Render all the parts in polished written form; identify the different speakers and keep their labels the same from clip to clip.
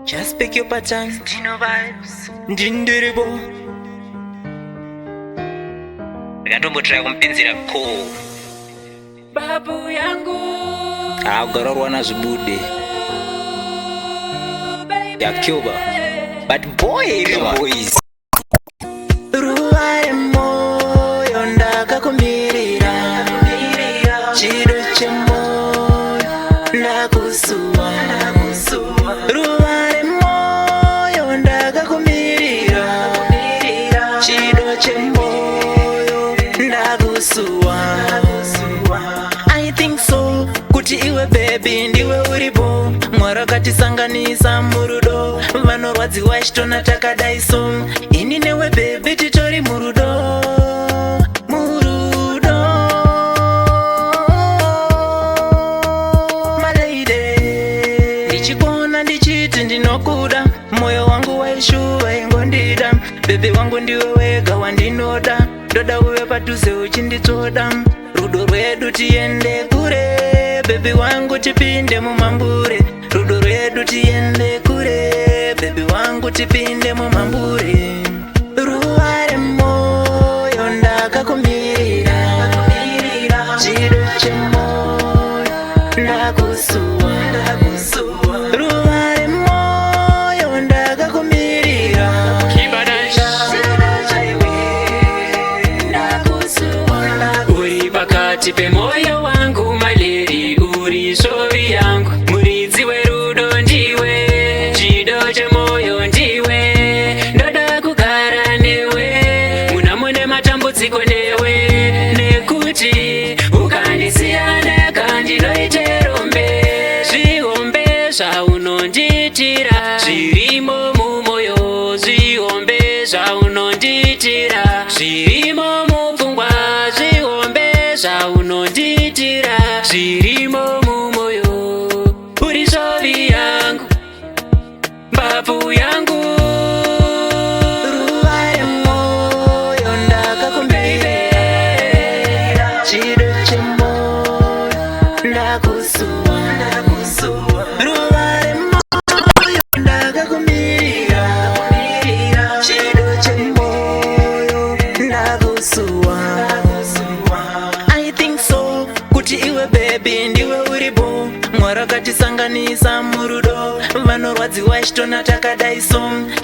Speaker 1: Just pick your pattern, Dino vibes, Dindiribo. Ndatombotra kumpinzira ko. Babu yangu. Garorwa na zvibude. Ya Cuba. But boy, boys. Ruwa moyo ndakakumirira. Chido chemoyo ndakusuwa. Ruwa moyo ndakakumirira. Chido chemoyo ndakusuwa. I think so kuti iwe baby ndiwe uripo. Mwari akatisanganisa murudo. Vanorwadziwa chitona takadaiso. Ini newe baby titori murudo. Murudo my lady. Ndichikuona ndichiti ndinokuda. Moyo wangu waishuwa ingondida. Baby wangu ndiwe wega wandinoda. Ndoda uwe padhuze uchinditoda. Rudo rwedu tiende kure. Baby wangu tipinde mumambure. Rudo rwedu tiende kure. Baby wangu tipinde mumambure. Ruwa moyo ndakakumirira. Chido chemoyo ndakusuwa. Ruwa moyo ndakakumirira. Uri pakati pemoyo wangu maleri. Uri shovi yangu muridzi werudo ndiwe. Chido chemoyo ndiwe. Ndoda kugara newe. Munamune matambudziko newe. Nekuti ukandisiya ndega ndinoite rombe. Zvihombe zvaunonditira zvirimo mumoyo. Zvihombe zvaunonditira zvirimo mupfungwa. Zvihombe zvaunonditira zvirimo mumoyo. Uri shovi yangu, babu yangu. Ruwa moyo ndakakumirira. Chido chemoyo ndakusuwa. Ruwa moyo ndakakumirira. Chido chemoyo ndakusuwa. I think so kuti iwe baby ndiwe uripo. Mwari akatisanganisa murudo. Vanorwadziwa chitona takadaiso.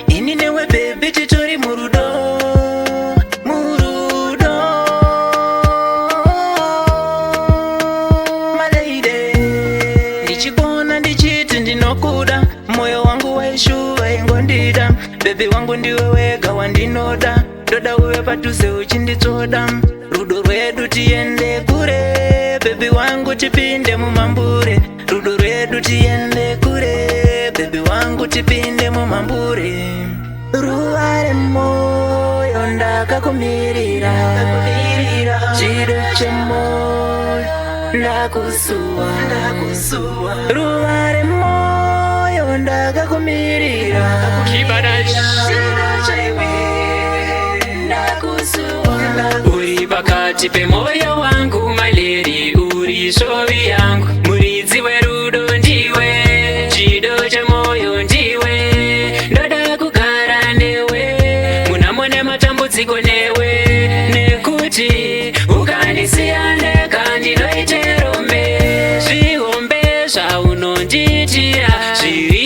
Speaker 1: Ini newe baby titori murudo. Murudo my lady. Ndichikuona ndichiti ndinokuda. Moyo wangu waishuwa ingondida. Baby wangu ndiwe wega wandinoda. Ndoda uwe padhuze uchinditoda. Rudo rwedu tiende kure. Baby wangu tipinde mumambure. Rudo rwedu tiende kure. Baby wangu tipinde mumambure. Ruwa moyo ndakakumirira. Chido chemoyo ndakusuwa. Ruwa moyo ndakakumirira. Uri pakati pemoyo wangu maleri. Uri shovi yangu muridzi werudo ndiwe. Chido chemoyo ndiwe. Ndoda kugara newe. Munamune matambudziko newe. Nekuti ukandisiya ndega ndinoite rombe. Zvihombe zvaunonditira zviri